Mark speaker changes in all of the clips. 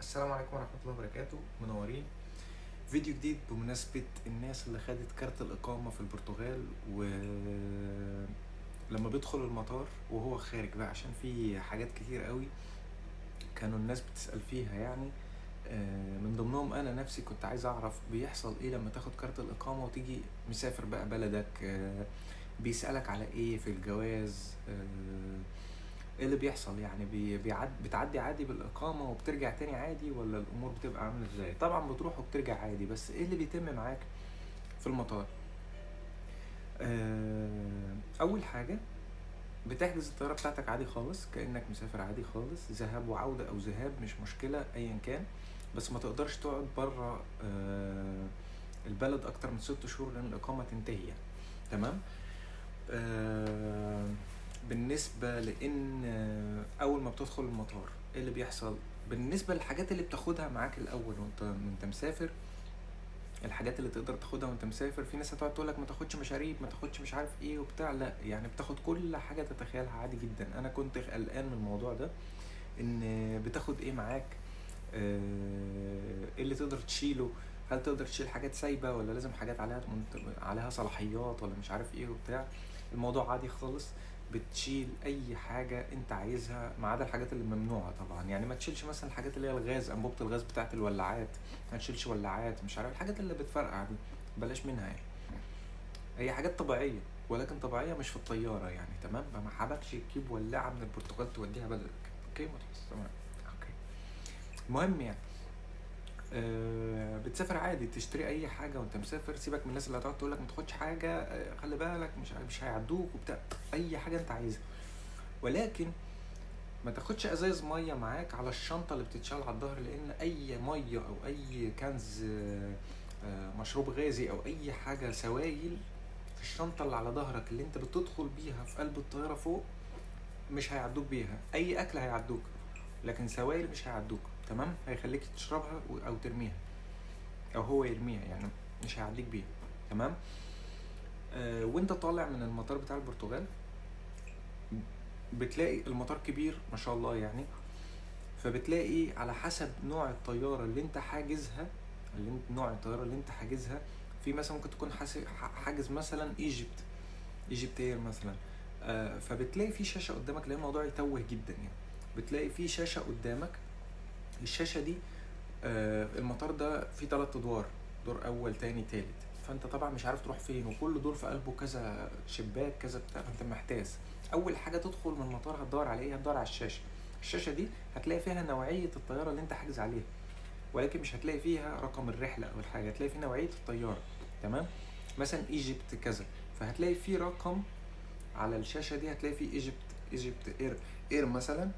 Speaker 1: السلام عليكم ورحمة الله وبركاته. منورين. فيديو جديد بمناسبة الناس اللي خدت كارت الإقامة في البرتغال، ولما بيدخل المطار وهو خارج بقى، عشان في حاجات كتير قوي كانوا الناس بتسأل فيها يعني. من ضمنهم أنا نفسي كنت عايز أعرف بيحصل إيه لما تاخد كارت الإقامة وتيجي مسافر بقى بلدك. بيسألك على إيه في الجواز؟ ايه اللي بيحصل يعني؟ بتعدي عادي بالإقامة وبترجع تاني عادي، ولا الأمور بتبقى عاملة ازاي؟ طبعا بتروح وبترجع عادي، بس ايه اللي بيتم معاك في المطار؟ أول حاجة بتحجز الطيارة بتاعتك عادي خالص، كأنك مسافر عادي خالص، ذهاب وعودة أو ذهاب مش مشكلة أيا كان. بس ما تقدرش تقعد بره البلد أكتر من 6 شهور لأن الإقامة تنتهي يعني. تمام. آه، بالنسبة لأن أول ما بتدخل المطار إيه اللي بيحصل؟ بالنسبة للحاجات اللي بتاخدها معاك الأول وأنت مسافر، الحاجات اللي تقدر تاخدها وأنت مسافر، في ناس هتقعد تقولك ما تاخدش مشاريب، ما تاخدش مش عارف إيه وبتاع. لا يعني بتاخد كل حاجة تتخيلها عادي جدا. أنا كنت قلقان من الموضوع ده، إن بتاخد إيه معاك، إيه اللي تقدر تشيله، هل تقدر تشيل حاجات سايبة ولا لازم حاجات عليها صلاحيات ولا مش عارف ايه وبتاع. الموضوع عادي خالص، بتشيل اي حاجة انت عايزها ما عدا الحاجات اللي ممنوعة طبعا. يعني ما تشيلش مثلا الحاجات اللي هي الغاز، انبوبة الغاز بتاعت الولاعات، ما تشيلش ولاعات، مش عارف الحاجات اللي بتفرقع دي بلاش منها يعني. هي حاجات طبيعية، ولكن طبيعية مش في الطيارة يعني. تمام. ما حبكش تجيب ولاعة من البرتغال توديها بلدك. اوكي متحس تمام. اوكي. المهم يعني بتسافر عادي، تشتري اي حاجه وانت مسافر. سيبك من الناس اللي هتقعد تقول لك ما تاخدش حاجه، خلي بالك مش هيعدوك وبتاع. اي حاجه انت عايزها، ولكن ما تاخدش ازايز ميه معاك على الشنطه اللي بتتشال على الظهر، لان اي ميه او اي كنز مشروب غازي او اي حاجه سوائل في الشنطه اللي على ظهرك اللي انت بتدخل بيها في قلب الطياره فوق مش هيعدوك بيها. اي اكل هيعدوك، لكن سوائل مش هيعدوك. تمام. هيخليك تشربها او ترميها، او هو يرميها يعني، مش هيعديك بيها. تمام. وانت طالع من المطار بتاع البرتغال بتلاقي المطار كبير ما شاء الله يعني، فبتلاقي على حسب نوع الطياره اللي انت حاجزها، نوع الطياره اللي انت حاجزها، في مثلا ممكن تكون حاجز مثلا ايجيبت اير مثلا. فبتلاقي في شاشه قدامك، لان الموضوع يتوه جدا يعني. بتلاقي في شاشه قدامك، الشاشه دي المطار ده فيه 3 ادوار، دور اول تاني تالت. فانت طبعا مش عارف تروح فين، وكل دور في قلبه كذا شباك كذا بتاع، فانت محتاس. اول حاجه تدخل من المطار هتدور على ايه؟ هتدور على الشاشه. الشاشه دي هتلاقي فيها نوعيه الطياره اللي انت حاجز عليها، ولكن مش هتلاقي فيها رقم الرحله او الحاجه، هتلاقي فيه نوعيه الطياره. تمام. مثلا ايجيبت كذا، فهتلاقي فيه رقم على الشاشه دي، هتلاقي فيه ايجيبت اير مثلا.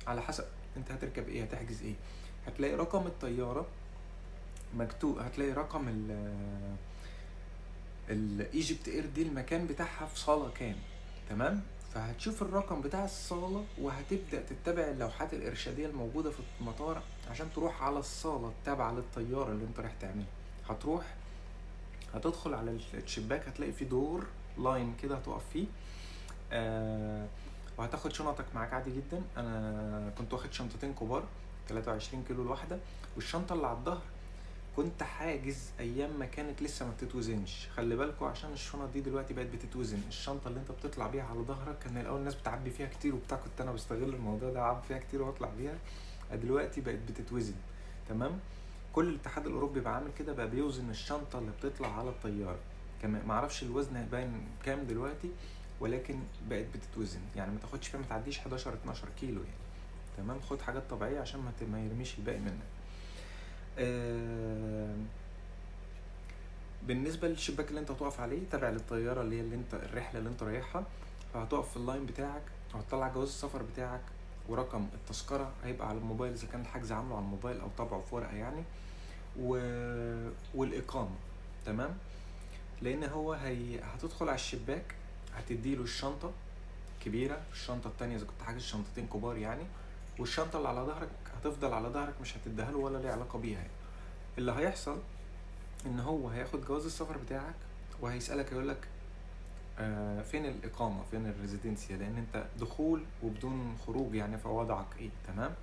Speaker 1: على حسب انت هتركب ايه، هتحجز ايه، هتلاقي رقم الطياره مكتوب، هتلاقي رقم الايجيبت اير دي المكان بتاعها في صاله كام. تمام. فهتشوف الرقم بتاع الصاله وهتبدا تتبع اللوحات الارشاديه الموجوده في المطار عشان تروح على الصاله التابعه للطياره اللي انت رايح تعملها. هتروح هتدخل على الشباك، هتلاقي في دور لاين كده هتقف فيه. وهتاخد شنطك معاك عادي جدا. انا كنت واخد شنطتين كبار 23 كيلو الواحده، والشنطه اللي على الظهر كنت حاجز ايام ما كانت لسه ما بتتوزنش. خلي بالكوا عشان الشنط دي دلوقتي بقت بتتوزن. الشنطه اللي انت بتطلع بيها على ظهرك كان الاول الناس بتعبي فيها كتير وبتاع، كنت انا بستغل الموضوع ده اعبي فيها كتير واطلع بيها. دلوقتي بقت بتتوزن. تمام. كل الاتحاد الاوروبي بقى عامل كده، بقى بيوزن الشنطه اللي بتطلع على الطياره. كمان ما اعرفش الوزن باين كام دلوقتي، ولكن بقت بتتوزن يعني. ما تاخدش فيها، ما تعديش 11 12 كيلو يعني. تمام. خد حاجات طبيعيه عشان ما يرميش الباقي منك. آه بالنسبه للشباك اللي انت هتقف عليه تابع للطياره اللي انت الرحله اللي انت رايحها، فهتقف في اللاين بتاعك وهتطلع جواز السفر بتاعك، ورقم التذكره هيبقى على الموبايل اذا كان الحجز عامله على الموبايل او طبعه في ورقه يعني، و... والاقامه. تمام. لان هتدخل على الشباك، هتديله الشنطه كبيره، الشنطه التانية اذا كنت حاجز شنطتين كبار يعني، والشنطه اللي على ظهرك هتفضل على ظهرك، مش هتديها له ولا ليه علاقه بيها يعني. اللي هيحصل ان هو هياخد جواز السفر بتاعك وهيسالك، يقولك فين الاقامه، فين الريزيدنسيا، لان انت دخول وبدون خروج يعني، فوضعك ايه. تمام.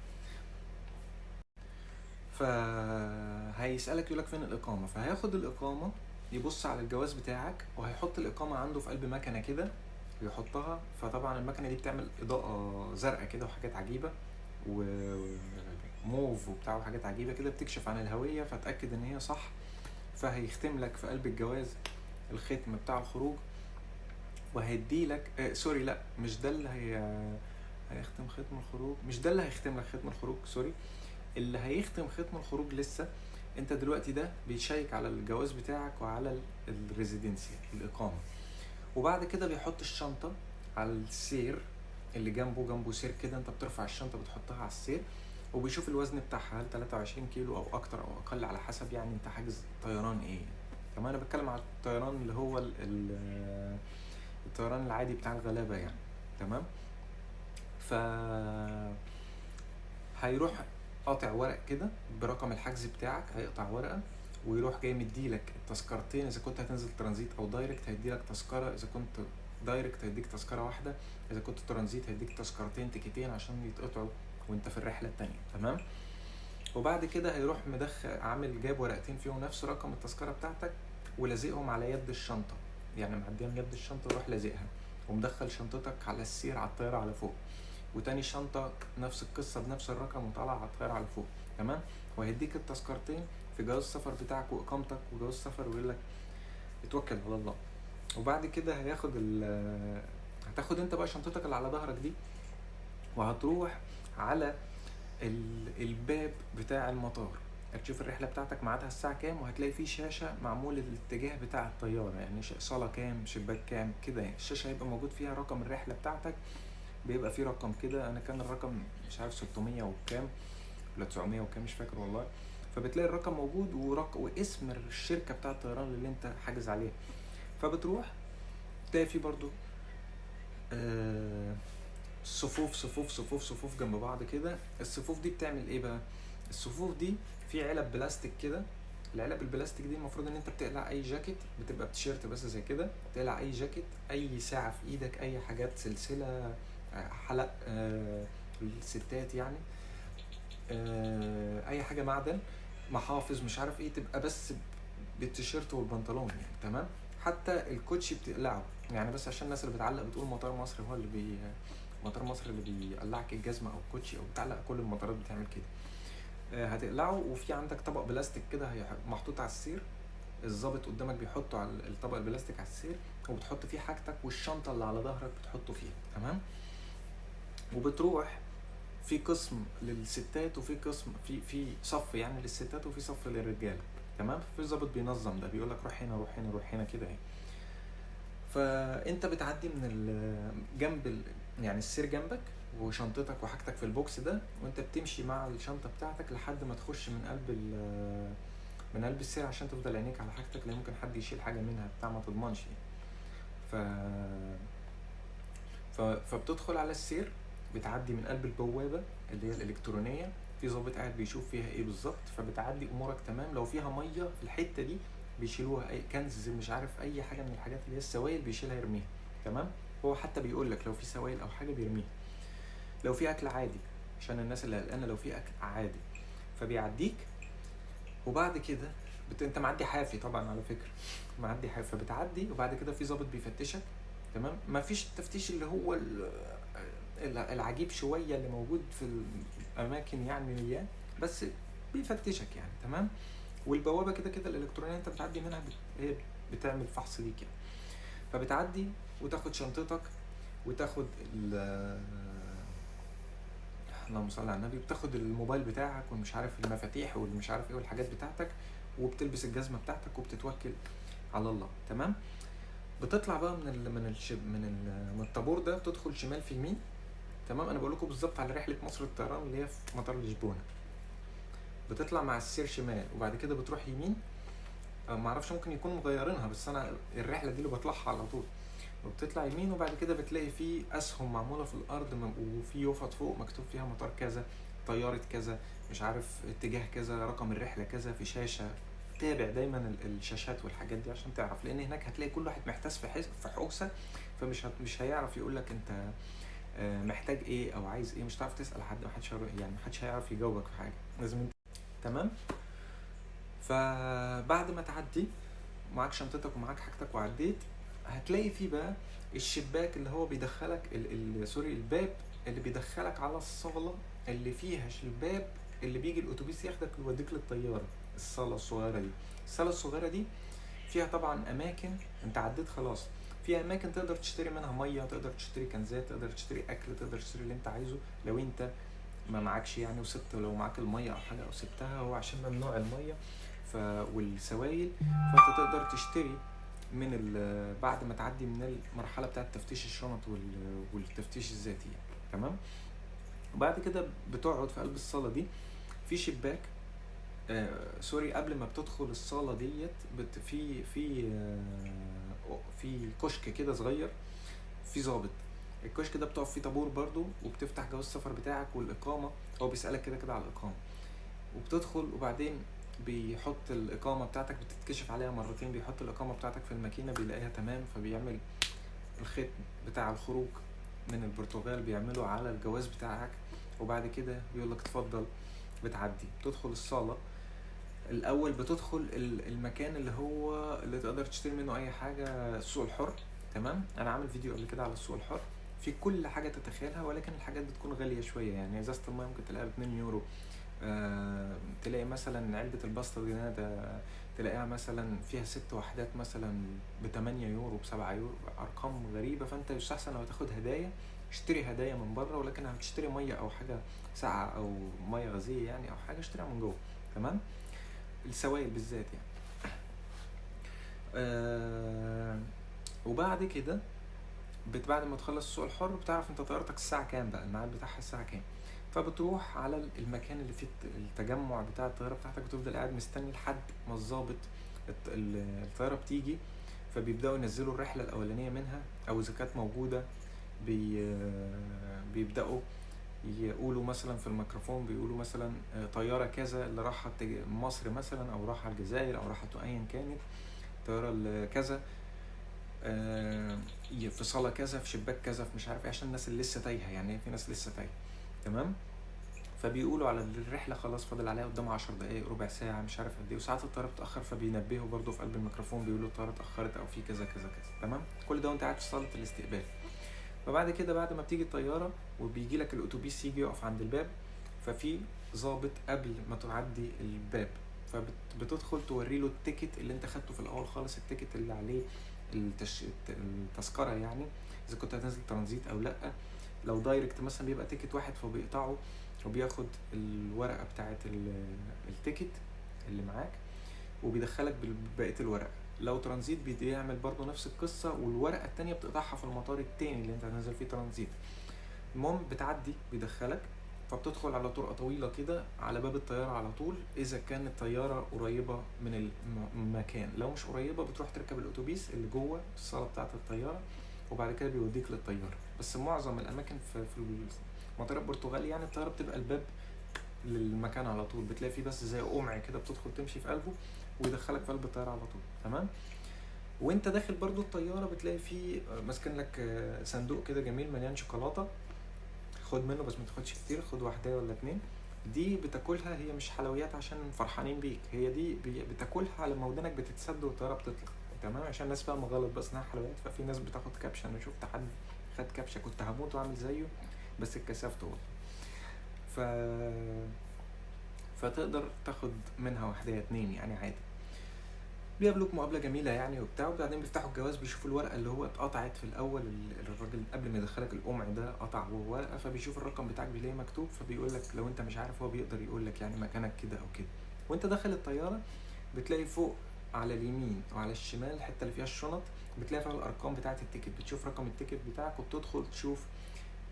Speaker 1: فهيسألك يقولك فين الإقامة، فهياخد الإقامة، يبص على الجواز بتاعك وهيحط الإقامة عنده في قلب مكنة كده ويحطها. فطبعا المكنة دي بتعمل إضاءة زرقاء كده وحاجات عجيبة وموف وبتاع وحاجات عجيبة كده بتكشف عن الهوية، فتأكد إن هي صح. فهيختم لك في قلب الجواز الختم بتاع الخروج، وهيديلك سوري لا مش ده اللي هيختم ختم الخروج، مش ده اللي هيختم لك ختم الخروج، سوري. اللي هيختم ختم الخروج لسه. انت دلوقتي ده بيشيك على الجواز بتاعك وعلى الريزيدنسي الإقامة، وبعد كده بيحط الشنطة على السير اللي جنبه سير كده، انت بترفع الشنطة بتحطها على السير، وبيشوف الوزن بتاعها هل 23 كيلو او اكتر او اقل على حسب يعني انت حاجز طيران ايه. تمام، انا بتكلم على الطيران اللي هو الطيران العادي بتاع الغلابة يعني. تمام، ف هيروح قاطع ورق كده برقم الحجز بتاعك، هيقطع ورقة ويروح جاي مديلك التذكرتين اذا كنت هتنزل ترانزيت او دايركت، هيديلك تذكرة. اذا كنت دايركت هيديك تذكرة واحدة، اذا كنت ترانزيت هيديك تذكرتين تيكتين عشان يتقطعوا وانت في الرحلة التانية. تمام، وبعد كده هيروح مدخل عامل جايب ورقتين فيهم نفس رقم التذكرة بتاعتك ولازقهم على يد الشنطة، يعني معديه من يد الشنطة ويروح لازقها، ومدخل شنطتك على السير على الطيارة على فوق، وتاني شنطة نفس القصة بنفس الرقم وطالعة على الطيارة على فوق. تمام، وهيديك التذكرتين في جواز السفر بتاعك واقامتك وجواز السفر، ويقول لك اتوكل على الله. وبعد كده هتاخد انت بقى شنطتك اللي على ظهرك دي، وهتروح على الباب بتاع المطار، هتشوف الرحله بتاعتك ميعادها الساعه كام، وهتلاقي فيه شاشه معمول الاتجاه بتاع الطياره، يعني صاله كام شباك كام كده يعني. الشاشه هيبقى موجود فيها رقم الرحله بتاعتك، بيبقى فيه رقم كده، انا كان الرقم مش عارف 600 وكام ولا 900 وكام مش فاكر والله. فبتلاقي الرقم موجود واسم الشركه بتاع الطيران اللي انت حاجز عليها. فبتروح تلاقي فيه برضو صفوف جنب بعض كده. الصفوف دي بتعمل ايه بقى؟ الصفوف دي في علب بلاستيك كده، العلب البلاستيك دي المفروض ان انت بتقلع اي جاكيت، بتبقى بتيشيرت بس زي كده، تقلع اي جاكيت، اي ساعة في ايدك، اي حاجات سلسلة، حلق الستات يعني، اي حاجة معدن، محافظ مش عارف ايه، تبقى بس بالتيشيرت والبنطلون يعني. تمام، حتى الكوتشي بتقلعه يعني، بس عشان الناس اللي بتعلق بتقول مطار مصر هو اللي مطار مصر اللي بيقلعك الجزمة او الكوتشي، او بتعلق كل المطارات بتعمل كده. هتقلعه، وفي عندك طبق بلاستيك كده محطوط على السير، الضابط قدامك بيحطه على الطبق البلاستيك على السير، وبتحط فيه حاجتك والشنطة اللي على ظهرك بتحطه فيها. تمام، وبتروح في قسم للستات وفي قسم في صف يعني للستات وفي صف للرجاله. تمام، في ضابط بينظم ده، بيقول لك روح هنا روح هنا روح هنا كده يعني. فانت بتعدي من جنب يعني السير جنبك وشنطتك وحاجتك في البوكس ده، وانت بتمشي مع الشنطه بتاعتك لحد ما تخش من قلب السير عشان تفضل عينيك على حاجتك، لان ممكن حد يشيل حاجه منها بتاع ما تضمنش يعني. فبتدخل على السير، بتعدي من قلب البوابه اللي هي الالكترونيه، في ضابط قاعد بيشوف فيها ايه بالظبط، فبتعدي امورك تمام. لو فيها ميه في الحته دي بيشيلوها، اي كنز مش عارف اي حاجه من الحاجات اللي هي السوائل بيشيلها يرميها. تمام، هو حتى بيقول لك لو في سوائل او حاجه بيرميها. لو في اكل عادي، عشان الناس اللي قلقانه لو في اكل عادي فبيعديك. وبعد كده انت معدي حافي طبعا على فكره، معدي حافي، فبتعدي وبعد كده في ضابط بيفتشك. تمام، مفيش التفتيش اللي هو العجيب شويه اللي موجود في الاماكن يعني، بس بيفتشك يعني. تمام، والبوابه كده كده الالكترونيه انت بتعدي منها هي بتعمل فحص ليك يعني. فبتعدي وتاخد شنطتك وتاخد اللهم صل على النبي، بتاخد الموبايل بتاعك ومش عارف المفاتيح والمش عارف ايه والحاجات بتاعتك، وبتلبس الجزمه بتاعتك وبتتوكل على الله. تمام، بتطلع بقى من الطابور ده، بتدخل شمال في يمين. تمام، انا بقول لكم بالظبط على رحله مصر الطيران اللي هي في مطار لشبونه. بتطلع مع السير شمال وبعد كده بتروح يمين، ما اعرفش ممكن يكونوا مغيرينها، بس انا الرحله دي اللي بطلعها على طول. وبتطلع يمين وبعد كده بتلاقي فيه اسهم معموله في الارض، وفي يافط فوق مكتوب فيها مطار كذا، طياره كذا، مش عارف اتجاه كذا، رقم الرحله كذا، في شاشه. تابع دايما الشاشات والحاجات دي عشان تعرف، لان هناك هتلاقي كل واحد محتاس في حوسه، فمش مش هيعرف يقول لك انت محتاج ايه او عايز ايه، مش هتعرف تسال حد، محدش يعني محدش هيعرف يجاوبك في حاجه، لازم انت تمام. فبعد ما تعدي معاك شنطتك ومعاك حاجتك وعديت، هتلاقي فيه بقى الشباك اللي هو بيدخلك سوري، الباب اللي بيدخلك على الصالة اللي فيها الباب اللي بيجي الاتوبيس ياخدك ويوديك للطيارة. الصالة الصغيرة دي، الصالة الصغيرة دي فيها طبعا اماكن، انت عديت خلاص، فيها اماكن تقدر تشتري منها ميه، تقدر تشتري كنزات، تقدر تشتري اكل، تقدر تشتري اللي انت عايزه. لو انت ما معكش يعني وسبت، لو معاك الميه او حاجه او سبتها، هو عشان ممنوع الميه والسوائل، فانت تقدر تشتري من بعد ما تعدي من المرحله بتاعه تفتيش الشنط والتفتيش الذاتي يعني. تمام. وبعد كده بتقعد في قلب الصاله دي في شباك، سوري، قبل ما بتدخل الصاله ديت في كشك كده صغير، في ضابط. الكشك ده بتقف فيه طابور برضو، وبتفتح جواز السفر بتاعك والاقامه، هو بيسالك كده كده على الاقامه، وبتدخل وبعدين بيحط الإقامة بتاعتك، بتتكشف عليها مرتين، بيحط الإقامة بتاعتك في الماكينة، بيلاقيها تمام، فبيعمل الختم بتاع الخروج من البرتغال، بيعمله على الجواز بتاعك، وبعد كده بيقولك اتفضل. بتعدي، بتدخل الصالة الأول، بتدخل المكان اللي هو اللي تقدر تشتري منه أي حاجة، السوق الحر. تمام. أنا عامل فيديو قبل كده على السوق الحر، في كل حاجة تتخيلها، ولكن الحاجات بتكون غالية شوية يعني. إزازة الماء ممكن تلاقيها ب2 يورو، تلاقي مثلا علبة الباستا جنادة تلاقيها مثلا فيها 6 وحدات مثلا ب8 يورو، ب7 يورو، أرقام غريبة. فأنت يستحسن لو تاخد هدايا، اشتري هدايا من بره، ولكن هتشتري مية أو حاجة ساقعة أو مية غازية يعني، أو حاجة اشتريها من جوه. تمام. السوائل بالذات يعني. وبعد كده بعد ما تخلص السوق الحر، بتعرف انت طيارتك الساعة كام بقى، الميعاد بتاعها الساعة كام، فبتروح على المكان اللي فيه التجمع بتاع الطيارة بتاعتك، بتفضل قاعد مستني لحد ما الظابط الطيارة بتيجي، فبيبدأوا ينزلوا الرحلة الأولانية منها، أو إذا كانت موجودة بيبدأوا يقولوا مثلا في الميكروفون، بيقولوا مثلا طيارة كذا اللي راحت مصر مثلا، أو راحت الجزائر، أو راحت أيا كانت، طيارة كذا في صالة كذا، في شباك كذا، في مش عارف ايه، عشان الناس اللي لسه تايهة يعني، في ناس لسه تايهة. تمام. فبيقولوا على الرحلة خلاص فاضل عليها قدام 10 دقايق، ربع ساعة، مش عارف قد ايه، وساعات الطيارة بتأخر، فبينبهوا برضو في قلب الميكروفون، بيقولوا الطيارة اتأخرت أو في كذا كذا كذا. تمام. كل ده وانت قاعد في صالة الاستقبال. فبعد كده، بعد ما بتيجي الطيارة وبيجي لك الأتوبيس يجي يقف عند الباب، ففي ضابط قبل ما تعدي الباب، فبتدخل توري له التيكت اللي انت خدته في الأول خالص، التيكت اللي عليه التذكرة يعني، إذا كنت هتنزل ترانزيت أو لأ. لو دايركت مثلا بيبقى تيكت واحد، فبيقطعه وبياخد الورقة بتاعة التيكت اللي معاك، وبيدخلك ببقية الورقة. لو ترانزيت بيعمل برضو نفس القصة، والورقة التانية بتقطعها في المطار التاني اللي انت هتنزل فيه ترانزيت. المهم بتعدي، بيدخلك، فبتدخل على طرقة طويلة كده على باب الطيارة على طول، إذا كانت الطيارة قريبة من المكان. لو مش قريبة بتروح تركب الأتوبيس اللي جوه الصالة بتاعة الطيارة، وبعد كده بيوديك للطيارة. بس معظم الأماكن في مطار البرتغال يعني، الطيارة بتبقى الباب للمكان على طول، بتلاقي فيه بس زي قمع كده، بتدخل تمشي في قلبه ويدخلك في قلب الطيارة على طول. تمام. وانت داخل برضو الطيارة بتلاقي فيه ماسكين لك صندوق كده جميل مليان شوكولاتة، خد منه بس ما تاخدش كتير، خد واحدة ولا 2. دي بتاكلها، هي مش حلويات عشان فرحانين بيك، هي دي بتاكلها لما ودنك بتتسد والطيارة بتطلع. تمام. عشان الناس فاهمة غلط بس انها حلويات، ففي ناس بتاخد كبشة. انا شفت حد خد كبشة، كنت هموت واعمل زيه بس اتكسفت والله. ف فتقدر تاخد منها واحدة 2 يعني عادي. بيقابلوك مقابله جميله يعني وبتاع، وبعدين بيفتحوا الجواز، بيشوفوا الورقه اللي هو اتقطعت في الاول، الراجل قبل ما يدخلك القمع ده قطع جوه ورقه، فبيشوف الرقم بتاعك بيلاقيه مكتوب، فبيقول لك لو انت مش عارف هو بيقدر يقول لك يعني مكانك كده او كده. وانت داخل الطياره بتلاقي فوق على اليمين وعلى الشمال الحته اللي فيها الشنط، بتلاقي فيها الارقام بتاعه التيكت، بتشوف رقم التيكت بتاعك وبتدخل تشوف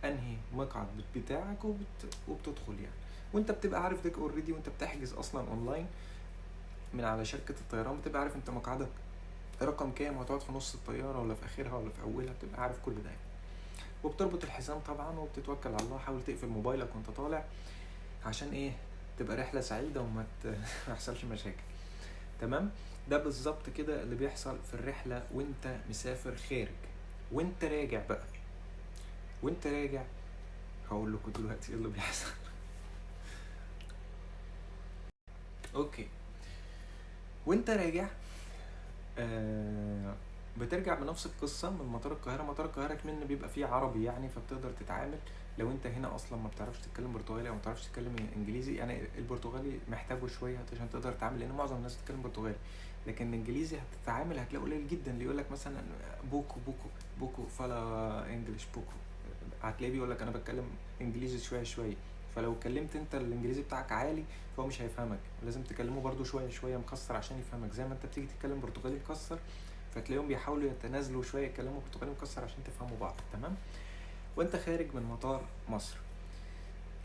Speaker 1: انهي مقعد بتاعك وبتدخل يعني. وانت بتبقى عارف ده اوريدي، وانت بتحجز اصلا اونلاين من على شركة الطيران، بتبقى عارف انت مقعدك رقم كام، وهتقعد في نص الطيارة ولا في اخرها ولا في اولها، بتبقى عارف كل ده يعني. وبتربط الحزام طبعا، وبتتوكل على الله. حاول تقفل موبايلك وانت طالع، عشان ايه؟ تبقى رحلة سعيدة وما يحصلش مشاكل. تمام. ده بالظبط كده اللي بيحصل في الرحلة وانت مسافر خارج. وانت راجع بقى، وانت راجع هقول لكم دلوقتي ايه اللي بيحصل. اوكي. وانت راجع بترجع بنفس القصه من مطار القاهره. مطار القاهره كمان بيبقى فيه عربي يعني، فبتقدر تتعامل. لو انت هنا اصلا ما بتعرفش تتكلم برتغالي او ما بتعرفش تتكلم انجليزي، يعني البرتغالي محتاجه شويه عشان تقدر تتعامل، لان معظم الناس بتتكلم برتغالي. لكن الانجليزي هتتعامل هتلاقي قليل جدا اللي يقول لك مثلا بوكو بوكو بوكو فلا انجلش بوكو. هتلاقيه بيقول لك انا بتكلم انجليزي شويه شويه. فلو اتكلمت انت الانجليزي بتاعك عالي فهو مش هيفهمك، لازم تكلمه برضو شويه شويه مكسر عشان يفهمك، زي ما انت بتيجي تتكلم برتغالي مكسر فتلاقيهم بيحاولوا يتنازلوا شويه يتكلموا برتغالي مكسر عشان تفهموا بعض. تمام. وانت خارج من مطار مصر،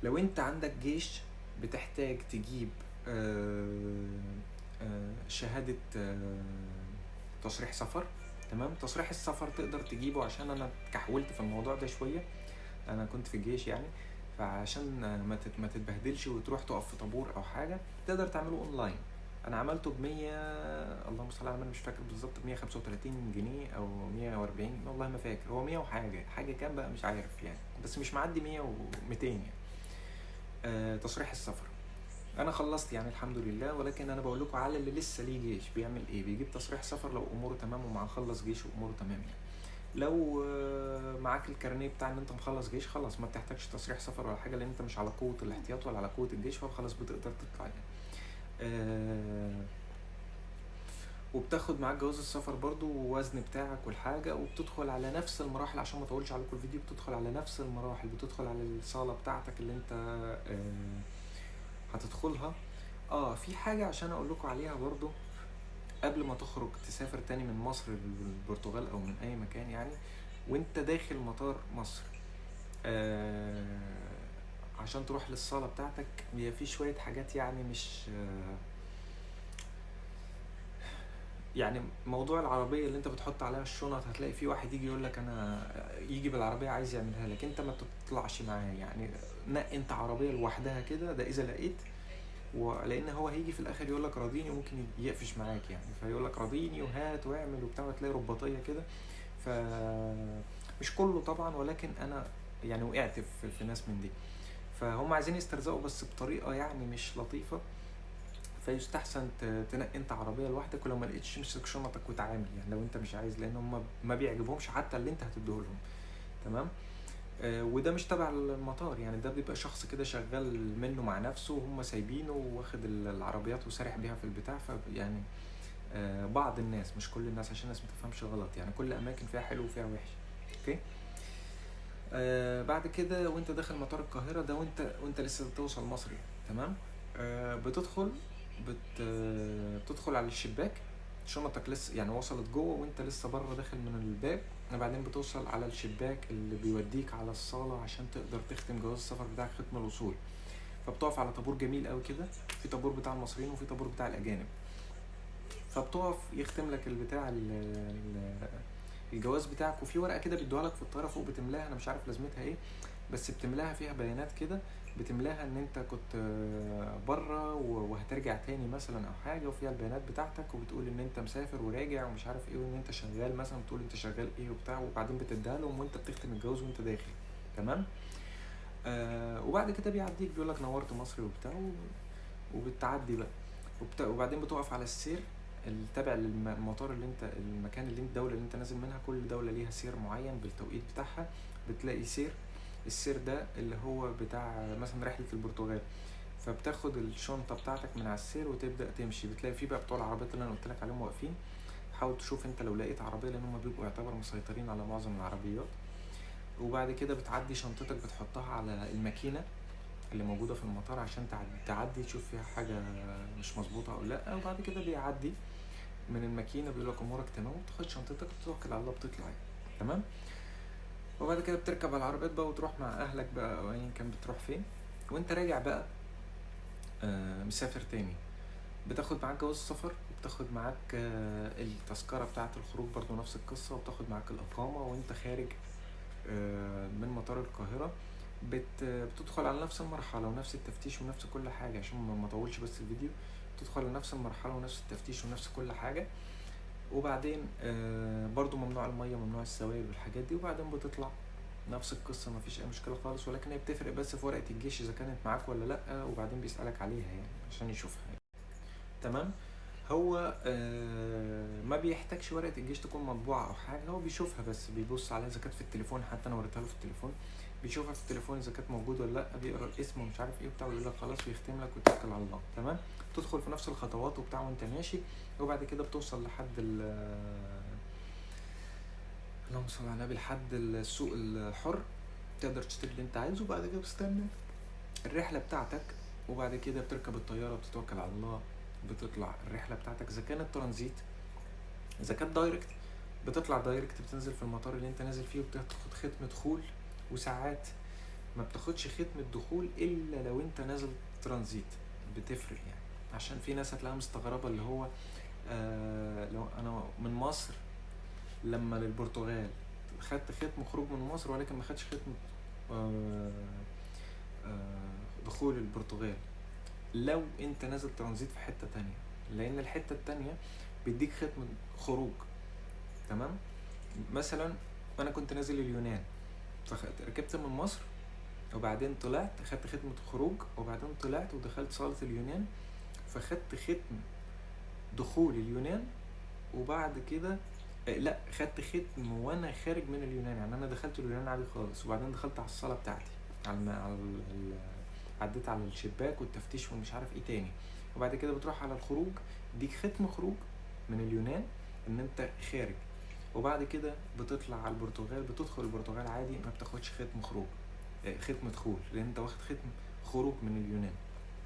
Speaker 1: لو انت عندك جيش بتحتاج تجيب شهادة تصريح سفر. تمام. تصريح السفر تقدر تجيبه، عشان انا اتكحولت في الموضوع ده شوية، انا كنت في الجيش يعني، فعشان ما تتبهدلش وتروح تقف في طابور او حاجة تقدر تعمله اونلاين. انا عملته ب100، اللهم صل على النبي، مش فاكر بالظبط، 135 جنيه او 140، والله ما فاكر، هو 100 وحاجة، حاجة كام بقى مش عارف يعني، بس مش معدي 100 و200 يعني. تصريح السفر انا خلصت يعني الحمد لله، ولكن انا بقول لكم على اللي لسه ليه جيش بيعمل ايه. بيجيب تصريح سفر لو اموره تمام ومعاه خلص جيش واموره تمام يعني. لو معاك الكارنيه بتاع ان انت مخلص جيش، خلاص ما بتحتاجش تصريح سفر ولا حاجه، لان انت مش على قوه الاحتياط ولا على قوه الجيش، فخلاص بتقدر تطلع يعني. وبتاخد معاك جواز السفر برضو ووزن بتاعك والحاجه، وبتدخل على نفس المراحل، عشان ما اطولش عليكم الفيديو، بتدخل على نفس المراحل، بتدخل على الصاله بتاعتك اللي انت هتدخلها. في حاجه عشان اقول لكم عليها برضو قبل ما تخرج تسافر تاني من مصر للبرتغال او من اي مكان يعني. وانت داخل مطار مصر عشان تروح للصالة بتاعتك، هي في شوية حاجات يعني مش يعني موضوع العربية اللي انت بتحط عليها الشنط، هتلاقي في واحد يجي يقول لك انا يجي بالعربية عايز يعملها لك، انت ما تطلعش معاه يعني. نقي انت عربية لوحدها كده، ده اذا لقيت، ولان هو هيجي في الاخر يقول لك راضيني، وممكن يقفش معاك يعني، فيقول لك راضيني وهات واعمل وبتاع، تلاقي رباطيه كده. ف مش كله طبعا، ولكن انا يعني وقعت في ناس من دي، فهم عايزين يسترزقوا بس بطريقه يعني مش لطيفه. فيستحسن تنقي انت عربيه لوحدك، ولو ما لقيتش امسك شنطك وتعامل يعني، لو انت مش عايز، لان هم ما بيعجبهمش حتى اللي انت هتديهولهم. تمام. وده مش تبع المطار يعني، ده بيبقى شخص كده شغال منه مع نفسه، وهم سايبينه واخد العربيات وسارح بيها في البتاع. يعني بعض الناس، مش كل الناس عشان الناس ما تفهمش غلط يعني، كل اماكن فيها حلو وفيها وحش. اوكي. بعد كده وانت داخل مطار القاهره ده، وانت لسه بتوصل مصر يعني. تمام. بتدخل بتدخل على الشباك، شنطك لسه يعني وصلت جوه وانت لسه بره داخل من الباب. وبعدين بتوصل على الشباك اللي بيوديك على الصاله عشان تقدر تختم جواز السفر بتاعك ختم الوصول. فبتقف على طابور جميل قوي كده، في طابور بتاع المصريين وفي طابور بتاع الاجانب. فبتقف يختم لك البتاع الجواز بتاعك، وفي ورقه كده بيدوها لك في الطياره فوق بتملاها، انا مش عارف لازمتها ايه، بس بتملاها فيها بيانات كده، بتملاها ان انت كنت بره وهترجع تاني مثلا او حاجه، وفيها البيانات بتاعتك، وبتقول ان انت مسافر وراجع ومش عارف ايه، وان انت شغال مثلا، بتقول انت شغال ايه وبتاع، وبعدين بتديها لهم وانت بتختم الجواز وانت داخل. تمام. وبعد كده بيعديك بيقول لك نورت مصر وبتاع، وبتعدي بقى وبعدين بتقف على السير التابع للمطار اللي انت، المكان اللي انت، الدوله اللي انت نازل منها، كل دوله ليها سير معين بالتوقيت بتاعها. بتلاقي سير، السير ده اللي هو بتاع مثلا رحله البرتغال، فبتاخد الشنطه بتاعتك من على السير وتبدا تمشي. بتلاقي فيه بقى بتوع العربيات اللي انا قلت لك عليهم واقفين، حاول تشوف انت لو لقيت عربيه، لان هم بيبقوا يعتبر مسيطرين على معظم العربيات. وبعد كده بتعدي شنطتك بتحطها على الماكينه اللي موجوده في المطار، عشان تعدي تشوف فيها حاجه مش مظبوطه او لا. وبعد كده بيعدي من الماكينه بيقول لك امورك تمام، وبتاخد شنطتك وتتوكل على الله بتطلع يعني. تمام. وبعد كده بتركب على العربيات بقى وتروح مع اهلك بقى، او ايا كان بتروح فين. وانت راجع بقى مسافر تاني، بتاخد معاك جواز السفر، وبتاخد معاك التذكره بتاعه الخروج برضو نفس القصه، وبتاخد معاك الاقامه. وانت خارج من مطار القاهره بتدخل على نفس المرحله ونفس التفتيش ونفس كل حاجه، عشان ما اطولش بس الفيديو. تدخل على نفس المرحله ونفس التفتيش ونفس كل حاجه. وبعدين برضو ممنوع الميه، ممنوع السوائل والحاجات دي. وبعدين بتطلع نفس القصه، مفيش اي مشكله خالص، ولكن هي بتفرق بس في ورقه الجيش اذا كانت معاك ولا لا، وبعدين بيسالك عليها يعني عشان يشوفها. تمام. هو ما بيحتاجش ورقه الجيش تكون مطبوعه او حاجه، هو بيشوفها بس، بيبص عليها اذا كانت في التليفون، حتى انا وريتها له في التليفون، بيشوفها في التليفون اذا كانت موجوده ولا لا، بيقرا الاسم ومش عارف ايه وبتاع، ويقول لك خلاص، ويختم لك وتتكل على الله. تمام. تدخل في نفس الخطوات وبتاع وانت ماشي، وبعد كده بتوصل لحد اللهم صل على النبي، لحد السوق الحر، تقدر تشتري اللي انت عايزه، وبعد كده بتستنى الرحله بتاعتك، وبعد كده بتركب الطياره، بتتوكل على الله، بتطلع الرحله بتاعتك. اذا كانت ترانزيت، اذا كانت دايركت، بتطلع دايركت، بتنزل في المطار اللي انت نازل فيه، وبتاخد ختم دخول. وساعات ما بتاخدش ختم الدخول الا لو انت نازل ترانزيت، بتفرق يعني. عشان في ناس هتلاقيها مستغربه، اللي هو لو انا من مصر لما للبرتغال خدت ختم خروج من مصر، ولكن ما خدش ختم آه دخول البرتغال، لو انت نازل ترانزيت في حتة تانية، لان الحتة التانية بيديك ختم خروج. تمام. مثلا انا كنت نازل اليونان، فركبت من مصر، وبعدين طلعت خدت ختمة خروج، وبعدين طلعت ودخلت صالة اليونان، فخدت ختم دخول اليونان. وبعد كده لا، خدت ختم وانا خارج من اليونان، يعني انا دخلت اليونان عادي خالص، وبعدين دخلت على الصالة بتاعتي، عديت على الشباك والتفتيش ومش عارف ايه تاني، وبعد كده بتروح على الخروج، ديك ختم خروج من اليونان ان انت خارج، وبعد كده بتطلع على البرتغال، بتدخل البرتغال عادي، ما بتاخدش ختم خروج، ختم دخول، لان انت واخد ختم خروج من اليونان.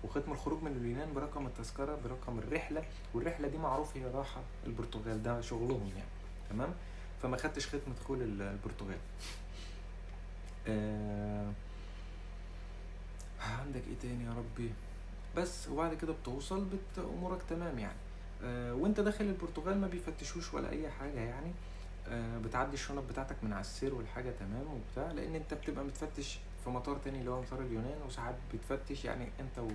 Speaker 1: وختم الخروج من اليونان برقم التذكرة، برقم الرحلة، والرحلة دي معروف هي راحة البرتغال، ده شغلهم يعني. تمام. فما خدتش ختم دخول البرتغال. عندك ايه تاني يا ربي؟ بس. وبعد كده بتوصل، امورك تمام يعني. وانت داخل البرتغال ما بيفتشوش ولا اي حاجه يعني. بتعدي الشنط بتاعتك من على السير والحاجه تمام وبتاع، لان انت بتبقى متفتش في مطار تاني اللي هو مطار اليونان، وساعات بتفتش يعني انت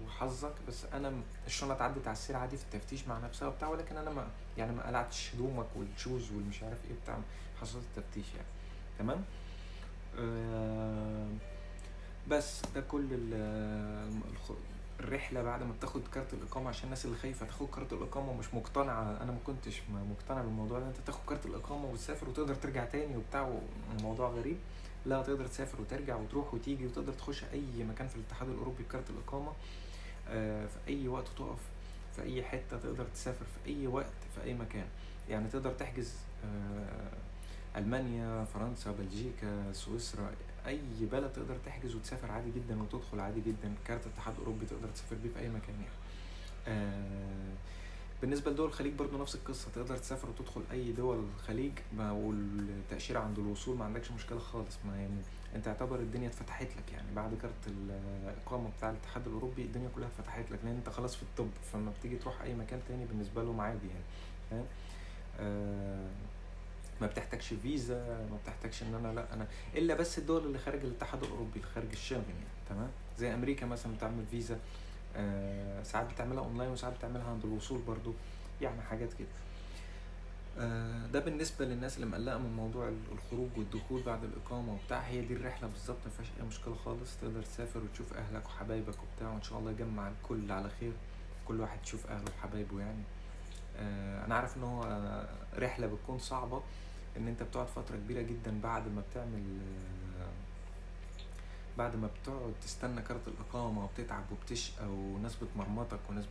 Speaker 1: وحظك. بس انا الشنط عدت على السير عادي في التفتيش مع نفسها وبتاع، ولكن انا ما قلعتش هدومك والشوز والمش عارف ايه بتاع حصلت التفتيش يعني. تمام. بس ده كل الرحله بعد ما بتاخد كارت الاقامه. عشان الناس اللي خايفه تاخد كارت الاقامه ومش مقتنعه، انا ما كنتش مقتنع بالموضوع ده، انت تاخد كارت الاقامه وتسافر وتقدر ترجع تاني وبتاع، الموضوع غريب. لا، تقدر تسافر وترجع وتروح وتيجي، وتقدر تخش اي مكان في الاتحاد الاوروبي بكارت الاقامه، في اي وقت تقف في اي حته، تقدر تسافر في اي وقت في اي مكان يعني. تقدر تحجز المانيا، فرنسا، بلجيكا، سويسرا، اي بلد تقدر تحجز وتسافر عادي جدا، وتدخل عادي جدا. كارت اتحاد اوروبي تقدر تسافر بيه في اي مكان يعني. بالنسبه لدول الخليج برضو نفس القصه، تقدر تسافر وتدخل اي دول الخليج، والتاشيره عند الوصول ما عندكش مشكله خالص. ما يعني انت اعتبر الدنيا اتفتحت لك يعني، بعد كارت الاقامه بتاع الاتحاد الاوروبي الدنيا كلها اتفتحت لك، لان انت خلاص في الطب، فلما بتيجي تروح اي مكان تاني بالنسبه لهم عادي يعني. فاهم؟ ما بتحتاجش فيزا، ما بتحتاجش ان انا الا بس الدول اللي خارج الاتحاد الاوروبي، اللي خارج الشنغن يعني. تمام. زي امريكا مثلا بتعمل فيزا، ساعات بتعملها اونلاين، وساعات بتعملها عند الوصول برضو، يعني حاجات كده. ده بالنسبه للناس اللي مقلقه من موضوع الخروج والدخول بعد الاقامه وبتاع. هي دي الرحله بالظبط، ما فيهاش اي مشكله خالص. تقدر تسافر وتشوف اهلك وحبايبك وبتاع، وان شاء الله يجمع الكل على خير، كل واحد يشوف اهله وحبايبه يعني. انا عارف ان هو رحله بتكون صعبه، ان انت بتقعد فتره كبيره جدا بعد ما بتعمل بعد ما بتقعد تستنى كارت الاقامه، وبتتعب وبتشقى، وناس بتمرمطك وناس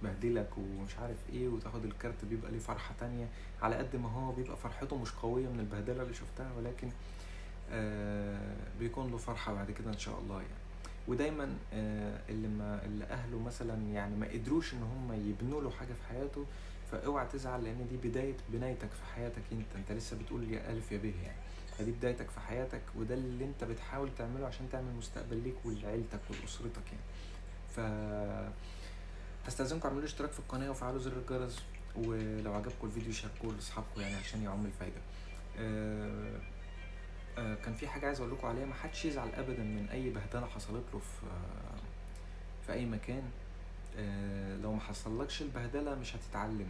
Speaker 1: بتبهدلك ومش عارف ايه، وتاخد الكارت بيبقى ليه فرحه تانية، على قد ما هو بيبقى فرحته مش قويه من البهدله اللي شفتها، ولكن بيكون له فرحه بعد كده ان شاء الله يعني. ودايما اللي اهله مثلا يعني ما قدروش ان هم يبنوا له حاجه في حياته، فاوعى تزعل، لان دي بدايه بنايتك في حياتك. انت لسه بتقول يا الف يا ب يعني، فدي بدايتك في حياتك، وده اللي انت بتحاول تعمله عشان تعمل مستقبل ليك ولعيلتك ولاسرتك يعني. ف هستاذنكم اعملوا اشتراك في القناه وفعلوا زر الجرس، ولو عجبكم الفيديو شاركوه لاصحابكم يعني عشان يعم الفايده. كان في حاجه عايز اقول لكم عليها، ما حدش يزعل ابدا من اي بهدله حصلت له في اي مكان. لو ما حصلكش البهدله مش هتتعلم.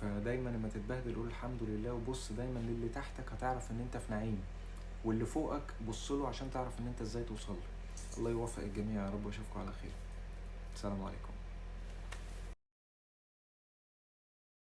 Speaker 1: فدايما لما تتبهدل قول الحمد لله، وبص دايما للي تحتك، هتعرف ان انت في نعيم، واللي فوقك بص له عشان تعرف ان انت ازاي توصل له. الله يوفق الجميع يا رب، واشوفكم على خير. السلام عليكم.